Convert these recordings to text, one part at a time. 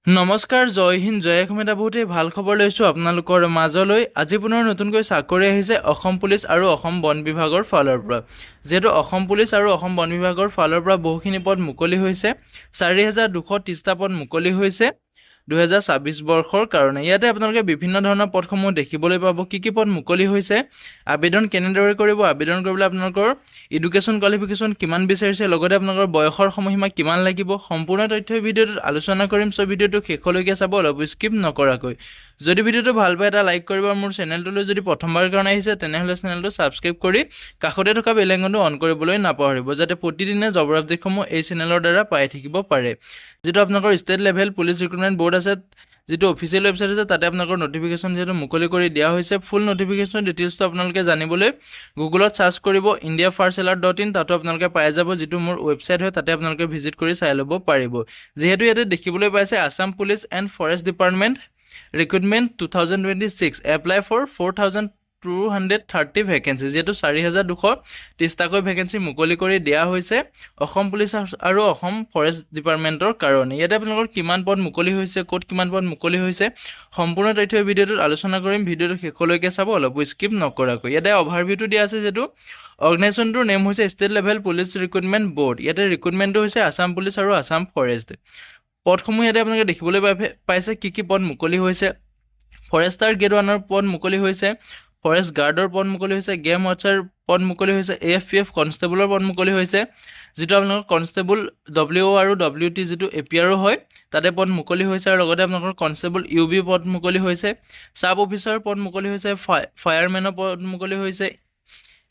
নমস্কাৰ, জয় হিন্দ, জয় অসম। এটা বহুতেই ভাল খবৰ লৈছোঁ আপোনালোকৰ মাজলৈ। আজি পুনৰ নতুনকৈ চাকৰি আহিছে অসম পুলিচ আৰু অসম বন বিভাগৰ ফালৰ পৰা। যিহেতু অসম পুলিচ আৰু অসম বন বিভাগৰ ফালৰ পৰা বহুখিনি পদ মুকলি হৈছে, 4230টা পদ মুকলি হৈছে 2026 বৰ্ষৰ কাৰণে। ইয়াতে আপোনালোকে বিভিন্ন ধৰণৰ পদসমূহ দেখিবলৈ পাব। কি পদ মুকলি হৈছে, আবেদন কেনেদৰে কৰিব, আবেদন কৰিবলৈ আপোনালোকৰ এডুকেশ্যন কোৱালিফিকেশ্যন কিমান বিচাৰিছে, লগতে আপোনালোকৰ বয়সৰ সময়সীমা কিমান লাগিব, সম্পূৰ্ণ তথ্য ভিডিঅ'টোত আলোচনা কৰিম। চ' ভিডিঅ'টো শেষলৈকে চাব, অলপ স্কিপ নকৰাকৈ। যদি ভিডিঅ'টো ভাল পায় এটা লাইক কৰিব, আৰু মোৰ চেনেলটোলৈ যদি প্ৰথমবাৰ কাৰণে আহিছে তেনেহ'লে চেনেলটো ছাবস্ক্ৰাইব কৰি কাষতে থকা বেল আইকনটো অন কৰিবলৈ নাপাহৰিব, যাতে প্ৰতিদিনে জবৰ আপডেটসমূহ এই চেনেলৰ দ্বাৰা পাই থাকিব পাৰে। যিটো আপোনালোকৰ state level police recruitment board আছে, যিটো অফিচিয়েল ৱেবছাইট আছে, তাতে আপোনালোকৰ নটিফিকেশ্যন যিহেতু মুকলি কৰি দিয়া হৈছে। ফুল নটিফিকেশ্যন ডিটেইলছটো আপোনালোকে জানিবলৈ গুগলত ছাৰ্চ কৰিব indiafirstalert.in, তাতো আপোনালোকে পাই যাব। যিটো মোৰ ৱেবছাইট হয়, তাতে আপোনালোকে ভিজিট কৰি চাই ল'ব পাৰিব। যিহেতু ইয়াতে দেখিবলৈ পাইছে Assam police and forest department recruitment 2026 apply for 4230 vacancy, যিহেতু 4230টাকৈ ভেকেঞ্চি মুকলি কৰি দিয়া হৈছে অসম পুলিচ আৰু অসম ফৰেষ্ট ডিপাৰ্টমেণ্টৰ কাৰণে। ইয়াতে আপোনালোকৰ কিমান পদ মুকলি হৈছে, ক'ত কিমান পদ মুকলি হৈছে, সম্পূৰ্ণ তথ্য ভিডিঅ'টোত আলোচনা কৰিম। ভিডিঅ'টো শেষলৈকে চাব, অলপ স্কিপ নকৰাকৈ। ইয়াতে অভাৰভিউটো দিয়া আছে, যিটো অৰ্গেনাইজেশ্যনটোৰ নেম হৈছে state level police recruitment board. ইয়াতে ৰিক্ৰুটমেণ্টটো হৈছে আছাম পুলিচ আৰু আছাম ফৰেষ্ট। পদসমূহ ইয়াতে আপোনালোকে দেখিবলৈ পাইছে। কি পদ মুকলি হৈছে, ফৰেষ্টাৰ গ্ৰেড 1ৰ পদ মুকলি হৈছে, ফৰেষ্ট গাৰ্ডৰ পদ মুকলি হৈছে, গেম ৱাচাৰ পদ মুকলি হৈছে, AFPF কনষ্টেবলৰ পদ মুকলি হৈছে, যিটো আপোনালোকৰ কনষ্টেবল WO আৰু WT যিটো APRO হয়, তাতে পদ মুকলি হৈছে। আৰু লগতে আপোনালোকৰ কনষ্টেবল UB পদ মুকলি হৈছে, ছাব অফিচাৰ পদ মুকলি হৈছে, ফায়াৰমেনৰ পদ মুকলি হৈছে,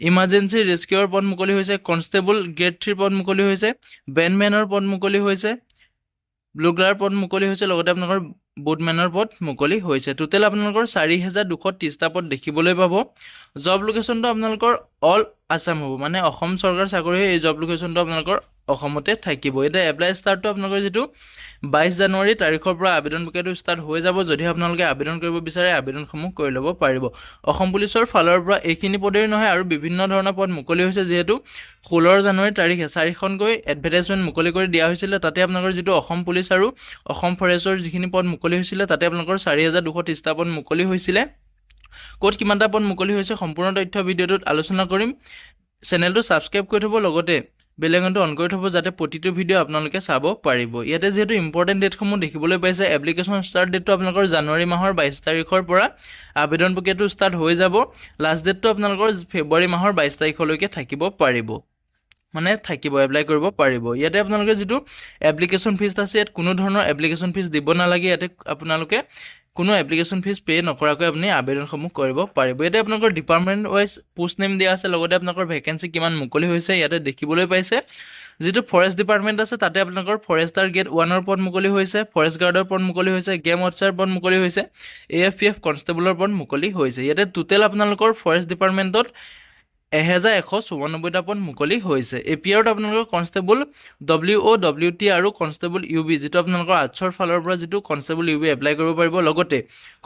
ইমাৰ্জেঞ্চি ৰেস্কিউৰ পদ মুকলি হৈছে, কনষ্টেবল গ্ৰেড 3 পদ মুকলি হৈছে, বেণ্ডমেনৰ পদ মুকলি হৈছে, ব্লুগ্লাৰ পদ মুকলি হৈছে, লগতে আপোনালোকৰ বুটমেনৰ পদ মুকলি হৈছে। টোটেল আপোনালোকৰ 4230টা পদ দেখিবলৈ পাব। জব লোকেশ্যনটো আপোনালোকৰ অল আছাম হ'ব, মানে অসম চৰকাৰ চাকৰি এই জব লোকেশ্যনটো আপোনালোকৰ অসমতে থাকিব। এতিয়া এপ্লাই ষ্টাৰ্টটো আপোনালোকৰ যিটো 22 জানুৱাৰী তাৰিখৰ পৰা আবেদন প্ৰক্ৰিয়াটো ষ্টাৰ্ট হৈ যাব। যদি আপোনালোকে আবেদন কৰিব বিচাৰে আবেদনসমূহ কৰি ল'ব পাৰিব। অসম পুলিচৰ ফালৰ পৰা এইখিনি পদেই নহয় আৰু বিভিন্ন ধৰণৰ পদ মুকলি হৈছে। যিহেতু 16 জানুৱাৰী তাৰিখে 4খনকৈ এডভাৰটাইজমেণ্ট মুকলি কৰি দিয়া হৈছিলে, তাতে আপোনালোকৰ যিটো অসম পুলিচ আৰু অসম ফৰেষ্টৰ যিখিনি পদ মুকলি হৈছিলে, তাতে আপোনালোকৰ 4230টা পদ মুকলি হৈছিলে। ক'ত কিমানটা পদ মুকলি হৈছে সম্পূৰ্ণ তথ্য ভিডিঅ'টোত আলোচনা কৰিম। চেনেলটো ছাবস্ক্ৰাইব কৰি থ'ব, লগতে বেল আইকনটো অন কৰি থ'ব, যাতে প্ৰতিটো ভিডিঅ' আপোনালোকে চাব পাৰিব। ইয়াতে যিহেতু ইম্পৰ্টেণ্ট ডেটসমূহ দেখিবলৈ পাইছে, এপ্লিকেশ্যন ষ্টাৰ্ট ডেটটো আপোনালোকৰ জানুৱাৰী মাহৰ 22 তাৰিখৰ পৰা আবেদন প্ৰক্ৰিয়াটো ষ্টাৰ্ট হৈ যাব। লাষ্ট ডেটটো আপোনালোকৰ ফেব্ৰুৱাৰী মাহৰ 22 তাৰিখলৈকে থাকিব পাৰিব, মানে থাকিব, এপ্লাই কৰিব পাৰিব। ইয়াতে আপোনালোকে যিটো এপ্লিকেশ্যন ফিজ আছে, ইয়াত কোনো ধৰণৰ এপ্লিকেশ্যন ফিজ দিব নালাগে। ইয়াতে আপোনালোকে কোনো এপ্লিকেশ্যন ফিজ পে' নকৰাকৈ আপুনি আবেদনসমূহ কৰিব পাৰিব। ইয়াতে আপোনালোকৰ ডিপাৰ্টমেণ্ট ৱাইজ পোষ্ট নেম দিয়া আছে, লগতে আপোনালোকৰ ভেকেঞ্চি কিমান মুকলি হৈছে ইয়াতে দেখিবলৈ পাইছে। যিটো ফৰেষ্ট ডিপাৰ্টমেণ্ট আছে, তাতে আপোনালোকৰ ফৰেষ্টাৰ গ্ৰেড 1ৰ পদ মুকলি হৈছে, ফৰেষ্ট গাৰ্ডৰ পদ মুকলি হৈছে, গেম ৱাচাৰ পদ মুকলি হৈছে, AFPF কনষ্টেবলৰ পদ মুকলি হৈছে। ইয়াতে টোটেল আপোনালোকৰ ফৰেষ্ট ডিপাৰ্টমেণ্টত 1194টা পদ মুকলি হৈছে। APRত আপোনালোকৰ কনষ্টেবল WO WT আৰু কনষ্টেবল UB, যিটো আপোনালোকৰ আৰ্টছৰ ফালৰ পৰা যিটো কনষ্টেবল UB এপ্লাই কৰিব পাৰিব। লগতে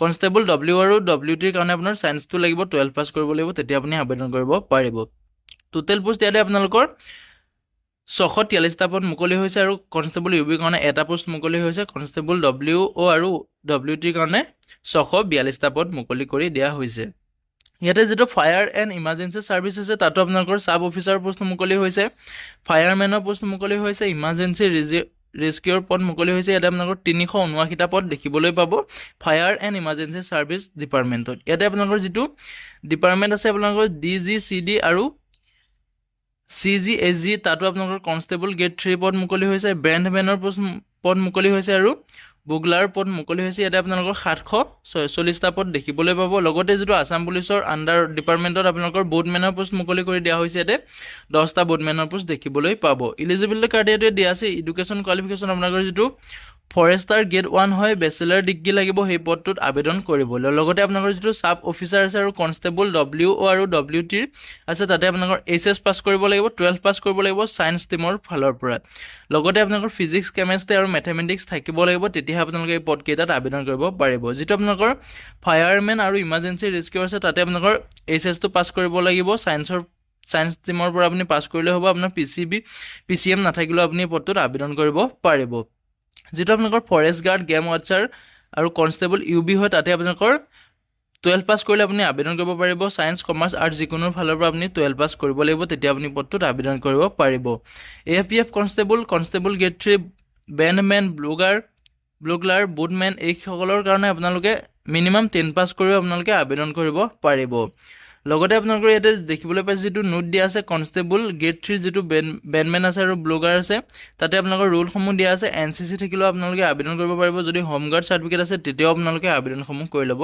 কনষ্টেবল W আৰু WTৰ কাৰণে আপোনাৰ ছায়েন্সটো লাগিব, 12 পাছ কৰিব লাগিব, তেতিয়া আপুনি আবেদন কৰিব পাৰিব। টোটেল পোষ্ট ইয়াতে আপোনালোকৰ 643টা পদ মুকলি হৈছে, আৰু কনষ্টেবল UBৰ কাৰণে এটা পোষ্ট মুকলি হৈছে, কনষ্টেবল WO আৰু WTৰ কাৰণে 642টা পদ মুকলি কৰি দিয়া হৈছে। ইয়াতে যিটো ফায়াৰ এণ্ড ইমাৰ্জেঞ্চি ছাৰ্ভিচ আছে, তাতো আপোনালোকৰ ছাব অফিচাৰ পোষ্ট মুকলি হৈছে, ফায়াৰমেনৰ পোষ্ট মুকলি হৈছে, ইমাৰ্জেঞ্চি ৰেস্কিউৰ পদ মুকলি হৈছে। ইয়াতে আপোনালোকৰ 379টা পদ দেখিবলৈ পাব ফায়াৰ এণ্ড ইমাৰ্জেঞ্চি ছাৰ্ভিচ ডিপাৰ্টমেণ্টত। ইয়াতে আপোনালোকৰ যিটো ডিপাৰ্টমেণ্ট আছে আপোনালোকৰ DGCD আৰু CGSG, তাতো আপোনালোকৰ কনষ্টেবল গ্ৰেড 3 পদ মুকলি হৈছে, বেণ্ডমেনৰ পদ মুকলি হৈছে, আৰু বুগলাৰ পদ মুকলি হৈছে। ইয়াতে আপোনালোকৰ 746টা পদ দেখিবলৈ পাব। লগতে যিটো আছাম পুলিচৰ আণ্ডাৰ ডিপাৰ্টমেণ্টত আপোনালোকৰ বোটমেনৰ পোষ্ট মুকলি কৰি দিয়া হৈছে, ইয়াতে 10টা বোটমেনৰ পোষ্ট দেখিবলৈ পাব। ইলিজিবিলিটি ক্ৰাইটেৰিয়া দিয়া আছে, এডুকেশ্যন কোৱালিফিকেশ্যন আপোনালোকৰ যিটো ফৰেষ্টাৰ গ্ৰেড 1 হয়, বেচেলাৰ ডিগ্ৰী লাগিব সেই পদটোত আবেদন কৰিবলৈ। লগতে আপোনালোকৰ যিটো ছাব অফিচাৰ আছে আৰু কনষ্টেবল WO আৰু WTৰ আছে, তাতে আপোনালোকৰ HS পাছ কৰিব লাগিব, 12 পাছ কৰিব লাগিব ছায়েন্স ষ্ট্ৰীমৰ ফালৰ পৰা। লগতে আপোনালোকৰ ফিজিক্স, কেমেষ্ট্ৰি আৰু মেথমেটিক্স থাকিব লাগিব, তেতিয়াহে আপোনালোকে এই পদকেইটাত আবেদন কৰিব পাৰিব। যিটো আপোনালোকৰ ফায়াৰমেন আৰু ইমাৰ্জেঞ্চি ৰেস্কিউ আছে, তাতে আপোনালোকৰ HSটো পাছ কৰিব লাগিব, ছায়েন্স ষ্ট্ৰীমৰ পৰা আপুনি পাছ কৰিলে হ'ব। আপোনাৰ PCM নাথাকিলেও আপুনি এই পদটোত আবেদন কৰিব পাৰিব। যেটো আপোনালোকৰ ফৰেষ্ট গাৰ্ড গেম ৱাচাৰ আৰু কনষ্টেবল ইউবি হয় তাতে আপোনালোকৰ 12 পাছ কৰিলে আপুনি আবেদন কৰিব পাৰিব সায়েন্স কমাৰ্চ আৰ্টছ যিকোনো ফালৰ পৰা আপুনি 12 পাছ কৰিব লাগিব তেতিয়া আপুনি পদটোত আবেদন কৰিব পাৰিব এএফপিএফ কনষ্টেবল গ্ৰেড 3 বেণ্ডমেন ব্লুগাৰ বুটমেন এই সকলৰ কাৰণে আপোনালোকে মিনিমাম 10 পাছ কৰি আপোনালোকে আবেদন কৰিব পাৰিব লগতে আপোনালোকৰ ইয়াতে দেখিবলৈ পাইছে যেটো নোট দিয়া আছে কনষ্টেবল গ্ৰেড 3 যেটো বেণ্ডমেন আছে আৰু ব্লুগাৰ আছে তাতে আপোনালোকৰ ৰুলসমূহ দিয়া আছে এনসিসি থাকিলেও আপোনালোকে আবেদন কৰিব পাৰিব যদি হোম গাৰ্ড সাৰ্টিফিকেট আছে তেতিয়াও আপোনালোকে আবেদনসমূহ কৰি ল'ব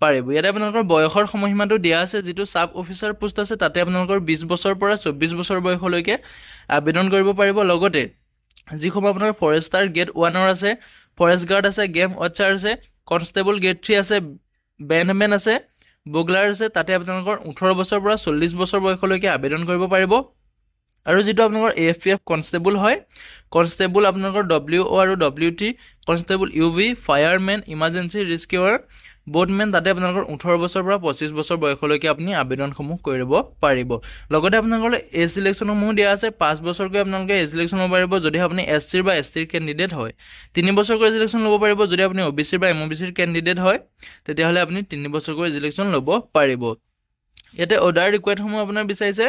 পাৰিব ইয়াতে আপোনালোকৰ বয়সৰ সময়সীমাটো দিয়া আছে যেটো সাব অফিচাৰ পোষ্ট আছে তাতে আপোনালোকৰ 20 বছৰৰ পৰা 24 বছৰ বয়সলৈকে আবেদন কৰিব পাৰিব লগতে যিসমূহ আপোনাৰ ফৰেষ্টাৰ গ্ৰেড 1 আছে ফৰেষ্ট গাৰ্ড আছে গেম ৱাচাৰ আছে কনষ্টেবল গ্ৰেড 3 আছে বেণ্ডমেন আছে বুগলাৰ আছে তাতে আপোনালোকৰ 18 বছৰৰ পৰা 40 বছৰ বয়সলৈকে আবেদন কৰিব পাৰিব আৰু যেটো আপোনালোকৰ এএফপিএফ কনষ্টেবল হয় কনষ্টেবল আপোনালোকৰ ডব্লিউ ও আৰু WT constable UV firemen emergency rescuer boatmen তাতে আপোনালোকৰ 18 বছৰৰ পৰা 25 বছৰ বয়সলৈকে আপুনি আবেদনসমূহ কৰিব পাৰিব লগতে আপোনালোকৰ এজ সিলেকশ্যনসমূহ দিয়া আছে 5 বছৰকৈ আপোনালোকে এজ সিলেকশ্যন ল'ব পাৰিব যদি আপুনি এসসিৰ বা এসটিৰ ক্যান্ডিডেট হয় 3 বছৰকৈ সিলেকশ্যন ল'ব পাৰিব যদি আপুনি ওবিসিৰ বা এমওবিসিৰ ক্যান্ডিডেট হয় তেতিয়াহলে আপুনি 3 বছৰকৈ সিলেকশ্যন ল'ব পাৰিব ইয়াতে অৰ্ডাৰ ৰিকুৱায়াৰ্ডসমূহ আপোনাৰ বিচাৰিছে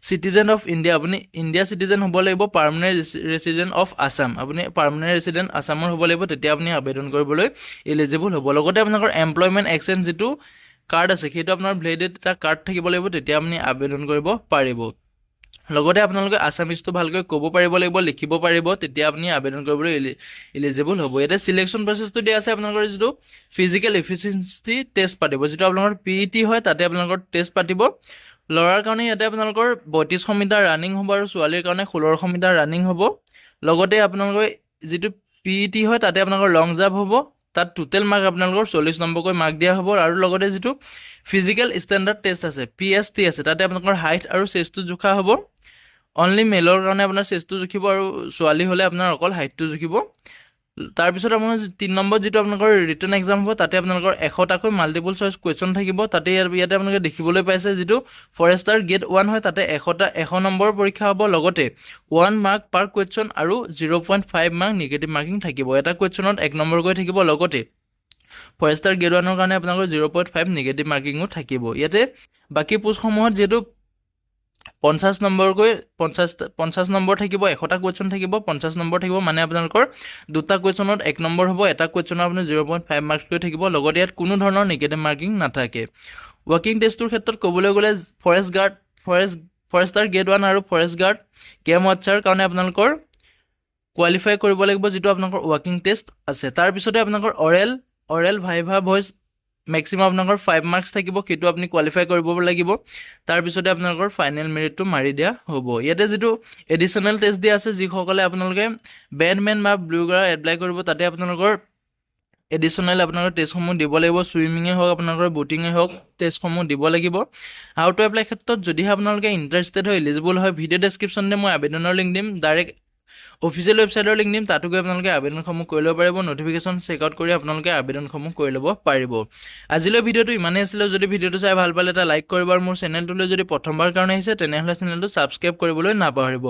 সিটিজেন অফ ইণ্ডিয়া আপুনি ইণ্ডিয়া সিটিজেন হ'ব লাগিব পাৰ্মানেন্ট ৰেসিডেন্ট অফ আসাম আপুনি পাৰ্মানেন্ট ৰেসিডেন্ট আসামৰ হ'ব লাগিব তেতিয়া আপুনি আবেদন কৰিবলৈ এলিজিবল হ'ব লগতে আপোনালোকৰ এমপ্লয়মেন্ট এক্সচেঞ্জ যেটো কাৰ্ড আছে সেইটো আপোনাৰ ভ্যালিডেট এটা কাৰ্ড থাকিব লাগিব তেতিয়া আপুনি আবেদন কৰিব পাৰিব লগতে আপোনালোকে আসামিজটো ভালকৈ ক'ব পাৰিব লাগিব লিখিব পাৰিব তেতিয়া আপুনি আবেদন কৰিবলৈ এলিজিবল হ'ব ইয়াতে সিলেকশ্যন প্ৰসেছটো দিয়া আছে আপোনালোকৰ যেটো ফিজিক্যাল এফিচিয়েন্সি টেষ্ট পাতিব যেটো আপোনালোকৰ পিইটি হয় তাতে আপোনালোকৰ টেষ্ট পাতিব লৰাৰ কাৰণে ইয়াতে আপোনালোকৰ 3200 মিটাৰ ৰানিং হ'ব আৰু ছোৱালীৰ কাৰণে 1600 মিটাৰ ৰানিং হ'ব লগতে আপোনালোকৰ যেটো পিইটি হয় তাতে আপোনালোকৰ লং জাম্প হ'ব তাত টোটাল মাৰ্ক আপোনালোকৰ 40 নম্বৰকৈ মাৰ্ক দিয়া হ'ব আৰু লগতে যেটো ফিজিক্যাল ষ্টেণ্ডাৰ্ড টেষ্ট আছে পিএসটি আছে তাতে আপোনালোকৰ হাইট আৰু চেষ্টটো জোখা হ'ব অনলি মেলৰ কাৰণে আপোনাৰ চেষ্টটো জুখিব আৰু ছোৱালী হলে আপোনাৰ অকল হাইটটো জুখিব তাৰ পিছত আপোনাৰ 3 নম্বৰ যেটো আপোনালোকৰ ৰিটেন এক্সাম হ'ব তাতে আপোনালোকৰ 100টাকৈ মাল্টিপল চইচ কোৱেশ্চন থাকিব তাতে ইয়াতে আপোনালোকে দেখিবলৈ পাইছে যেটো ফৰেষ্টাৰ গ্ৰেড 1 হয় তাতে 100 নম্বৰ পৰীক্ষা হ'ব লগতে 1 মাৰ্ক পাৰ কোৱেশ্চন আৰু 0.5 মাৰ্ক নিগেটিভ মাৰ্কিং থাকিব এটা কোৱেশ্চনত 1 নম্বৰ গৈ থাকিব লগতে ফৰেষ্টাৰ গ্ৰেড 1ৰ কাৰণে আপোনালোকৰ 0.5 নিগেটিভ মাৰ্কিংও থাকিব ইয়াতে বাকি পোষ্টসমূহত যেটো 50 নম্বৰকৈ 50 নম্বৰ থাকিব 100টা কোৱেশ্চন থাকিব 50 নম্বৰ থাকিব মানে আপোনালোকৰ দুটা কোৱেশ্চনত 1 নম্বৰ হ'ব এটা কোৱেশ্চনত আপুনি 0.5 মাৰ্কছ লৈ থাকিব লগতে ইয়াত কোনো ধৰণৰ নিগেটিভ মাৰ্কিং নাথাকে ওয়াকিং টেষ্টৰ ক্ষেত্ৰত ক'বলৈ গ'লে ফৰেষ্টাৰ গ্ৰেড 1 আৰু ফৰেষ্ট গাৰ্ড গেম ৱাচাৰ কাৰণে আপোনালোকৰ কোৱালিফাই কৰিব লাগিব যেটো আপোনালোকৰ ওয়াকিং টেষ্ট আছে তাৰ পিছতে আপোনালোকৰ অৰেল ভাইভা ভইচ ম্যাক্সিমাম আপোনালোকৰ 5 মাৰ্কছ থাকিব কিটো আপুনি কোৱালিফাই কৰিব লাগিব তাৰ পিছতে আপোনালোকৰ ফাইনেল মেৰিটটো মাৰি দিয়া হ'ব ইয়াতে যেটো এডিশনাল টেষ্ট দিয়া আছে যিসকলে আপোনালোকে বেণ্ডমেন বা ব্লুগাৰ এপ্লাই কৰিব তাতে আপোনালোকৰ এডিশনাল আপোনালোকৰ টেষ্টসমূহ দিব লাগিব সুইমিঙে হওক আপোনালোকৰ বোটিঙে হওক টেষ্টসমূহ দিব লাগিব হাউ টু এপ্লাই ক্ষেত্ৰত যদি আপোনালোকে ইন্টাৰেষ্টেড হয় এলিজিবল হয় ভিডিও ডেসক্ৰিপচনতে মই আবেদনৰ লিংক দিম ডাইৰেক্ট অফিচিয়েল ৱেবছাইটৰ লিংক দিম তাতো গৈ আপোনালোকে আবেদনসমূহ কৰি ল'ব পাৰিব নটিফিকেশ্যন চেক আউট কৰি আপোনালোকে আবেদনসমূহ কৰি ল'ব পাৰিব আজিলৈ ভিডিওটো ইমানেই আছিল যদি ভিডিওটো চাই ভাল পালে এটা লাইক কৰিব আৰু মোৰ চেনেলটোলৈ যদি প্ৰথমবাৰ কাৰণে আহিছে তেনেহলে চেনেলটো সাবস্ক্ৰাইব কৰিবলৈ নাপাহৰিব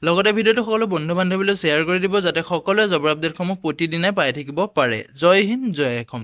লগতে ভিডিওটো সকলো বন্ধু বান্ধৱীলৈ শ্বেয়াৰ কৰি দিব যাতে সকলোৱে জবৰ আপডেটসমূহ প্ৰতিদিনে পাই থাকিব পাৰে জয় হিন্দ জয় অসম